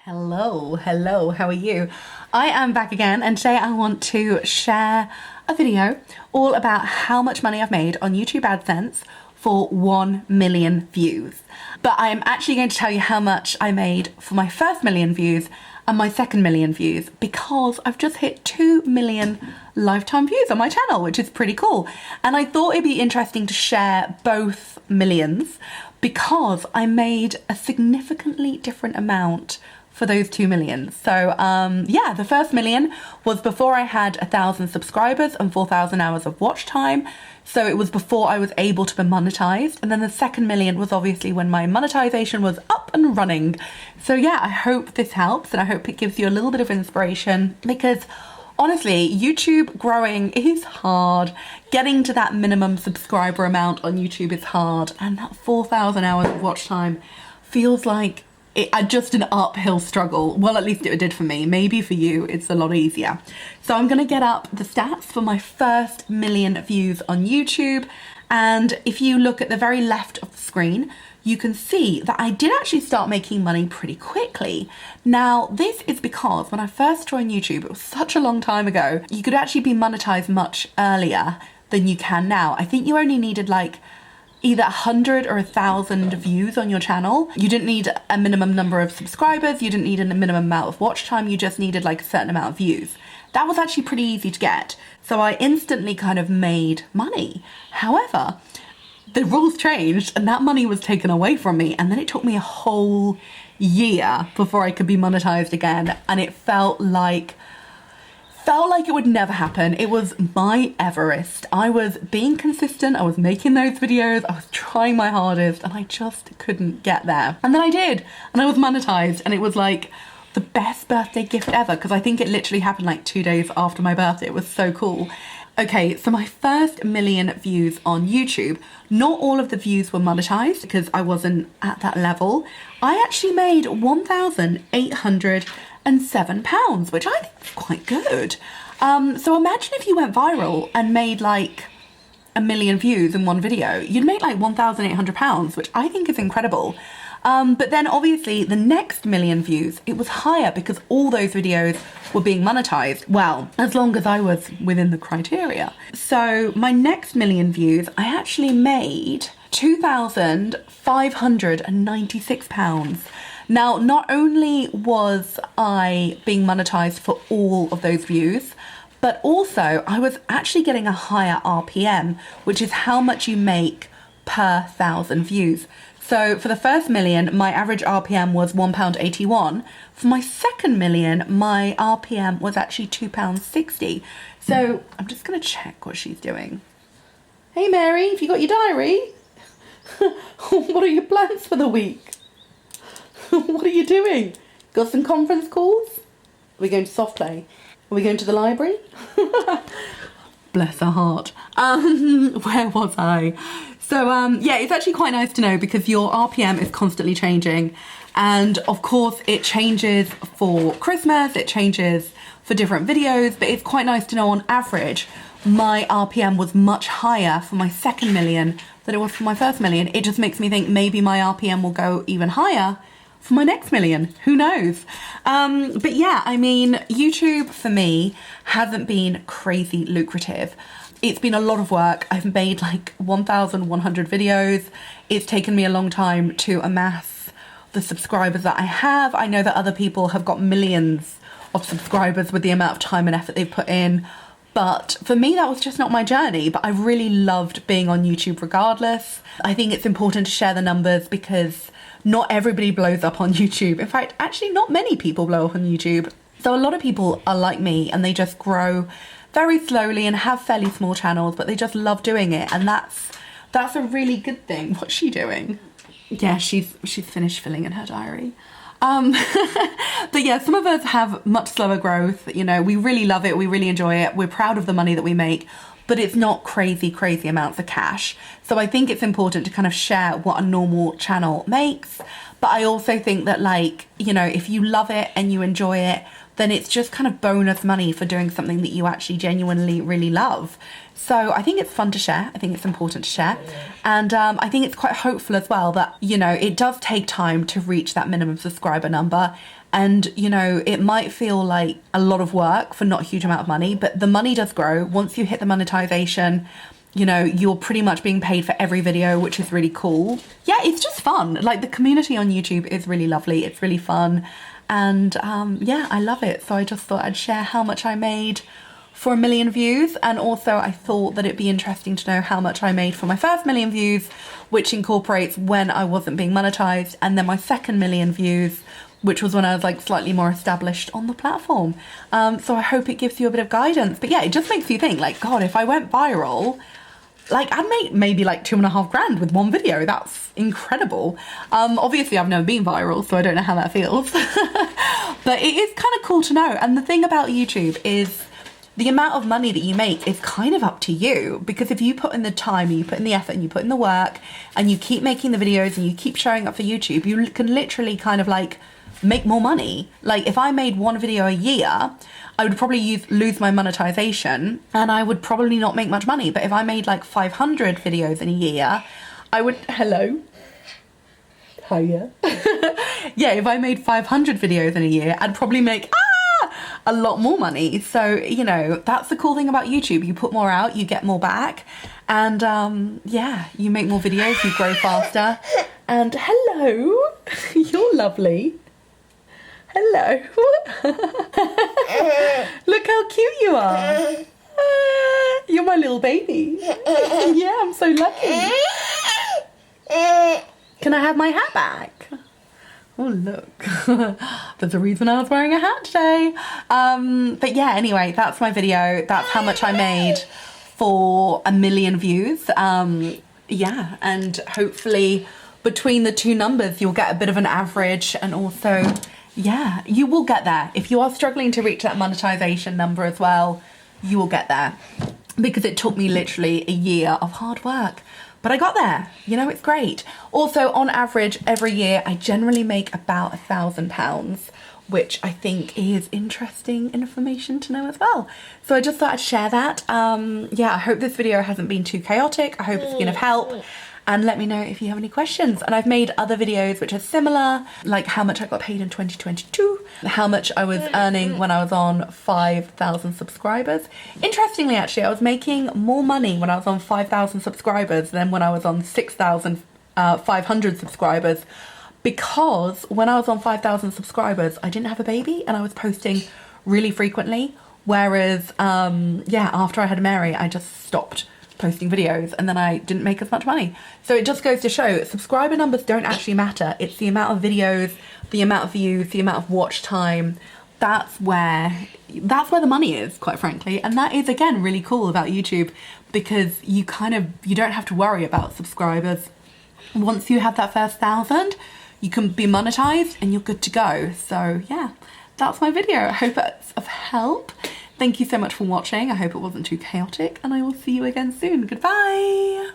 Hello, how are you? I am back again, and today I want to share a video all about how much money I've made on YouTube AdSense for 1 million views. But I am actually going to tell you how much I made for my first million views and my second million views, because I've just hit 2 million lifetime views on my channel, which is pretty cool. And I thought it'd be interesting to share both millions because I made a significantly different amount for those 2 million. So yeah, the first million was before I had 1,000 subscribers and 4,000 hours of watch time. So it was before I was able to be monetized. And then the second million was obviously when my monetization was up and running. So yeah, I hope this helps and I hope it gives you a little bit of inspiration, because honestly, YouTube growing is hard. Getting to that minimum subscriber amount on YouTube is hard. And that 4,000 hours of watch time feels like just an uphill struggle. Well, at least it did for me. Maybe for you, it's a lot easier. So I'm gonna get up the stats for my first million views on YouTube. And if you look at the very left of the screen, you can see that I did actually start making money pretty quickly. Now, this is because when I first joined YouTube, it was such a long time ago, you could actually be monetized much earlier than you can now. I think you only needed like either 100 or 1,000 views on your channel. You didn't need a minimum number of subscribers, you didn't need a minimum amount of watch time, you just needed like a certain amount of views. That was actually pretty easy to get. So I instantly kind of made money. However, the rules changed and that money was taken away from me, and then it took me a whole year before I could be monetized again, and it felt like it would never happen. It was my Everest. I was being consistent, I was making those videos, I was trying my hardest, and I just couldn't get there. And then I did, and I was monetized, and it was like the best birthday gift ever, because I think it literally happened like 2 days after my birthday. It was so cool. Okay, so my first million views on YouTube, not all of the views were monetized because I wasn't at that level. I actually made £1,807, which I think is quite good. So imagine if you went viral and made like 1 million views in one video, you'd make like £1,800, which I think is incredible. But then obviously the next million views, it was higher because all those videos were being monetized. Well, as long as I was within the criteria. So my next million views, I actually made £2,596. Now, not only was I being monetized for all of those views, but also I was actually getting a higher RPM, which is how much you make per 1,000 views. So for the first million, my average RPM was £1.81. For my second million, my RPM was actually £2.60. So I'm just gonna check what she's doing. Hey Mary, have you got your diary? What are your plans for the week? What are you doing? Got some conference calls? Are we going to soft play? Are we going to the library? Bless her heart. Where was I? So yeah, it's actually quite nice to know because your RPM is constantly changing. And of course it changes for Christmas, it changes for different videos, but it's quite nice to know on average, my RPM was much higher for my second million than it was for my first million. It just makes me think maybe my RPM will go even higher for my next million, who knows? But yeah, I mean, YouTube for me hasn't been crazy lucrative. It's been a lot of work. I've made like 1,100 videos. It's taken me a long time to amass the subscribers that I have. I know that other people have got millions of subscribers with the amount of time and effort they've put in. But for me, that was just not my journey. But I really loved being on YouTube regardless. I think it's important to share the numbers because not everybody blows up on YouTube. In fact, actually not many people blow up on YouTube. So a lot of people are like me and they just grow very slowly and have fairly small channels, but they just love doing it. And that's a really good thing. What's she doing? Yeah, she's finished filling in her diary. But yeah, some of us have much slower growth. You know, we really love it. We really enjoy it. We're proud of the money that we make, but it's not crazy amounts of cash. So I think it's important to kind of share what a normal channel makes. But I also think that, like, you know, if you love it and you enjoy it, then it's just kind of bonus money for doing something that you actually genuinely really love. So I think it's fun to share. I think it's important to share. And I think it's quite hopeful as well that, you know, it does take time to reach that minimum subscriber number. And, you know, it might feel like a lot of work for not a huge amount of money, but the money does grow. Once you hit the monetization, you know, you're pretty much being paid for every video, which is really cool. Yeah, it's just fun. Like, the community on YouTube is really lovely. It's really fun. And yeah, I love it. So I just thought I'd share how much I made for 1 million views. And also I thought that it'd be interesting to know how much I made for my first 1 million views, which incorporates when I wasn't being monetized, and then my second 1 million views, which was when I was like slightly more established on the platform. So I hope it gives you a bit of guidance. But yeah, it just makes you think, like, God, if I went viral, like, I'd make maybe like 2.5 grand with one video. That's incredible. Obviously I've never been viral, so I don't know how that feels. But it is kind of cool to know. And the thing about YouTube is the amount of money that you make is kind of up to you, because if you put in the time and you put in the effort and you put in the work and you keep making the videos and you keep showing up for YouTube, you can literally kind of like make more money. Like, if I made one video a year, I would probably lose my monetization and I would probably not make much money. But if I made like 500 videos in a year, I would, hello, hiya. Yeah, if I made 500 videos in a year, I'd probably make a lot more money. So, you know, that's the cool thing about YouTube. You put more out, you get more back, and yeah, you make more videos, you grow faster. And hello, you're lovely. Hello. Look how cute you are. You're my little baby. Yeah, I'm so lucky. Can I have my hat back? Oh, look. There's a reason I was wearing a hat today. But yeah, anyway, that's my video. That's how much I made for 1 million views. Yeah, and hopefully between the two numbers, you'll get a bit of an average, and also, yeah, you will get there. If you are struggling to reach that monetization number as well, you will get there, because it took me literally a year of hard work. But I got there, you know, it's great. Also, on average, every year, I generally make about £1,000, which I think is interesting information to know as well. So I just thought I'd share that. Yeah, I hope this video hasn't been too chaotic. I hope it's been of help. And let me know if you have any questions. And I've made other videos which are similar, like how much I got paid in 2022, how much I was earning when I was on 5,000 subscribers. Interestingly, actually, I was making more money when I was on 5,000 subscribers than when I was on 6,500 subscribers, because when I was on 5,000 subscribers, I didn't have a baby and I was posting really frequently. Whereas, yeah, after I had Mary, I just stopped posting videos, and then I didn't make as much money. So it just goes to show subscriber numbers don't actually matter. It's the amount of videos, the amount of views, the amount of watch time. That's where the money is, quite frankly. And that is, again, really cool about YouTube, because you don't have to worry about subscribers. Once you have that first 1,000, you can be monetized and you're good to go. So yeah, that's my video. I hope it's of help. Thank you so much for watching. I hope it wasn't too chaotic, and I will see you again soon. Goodbye.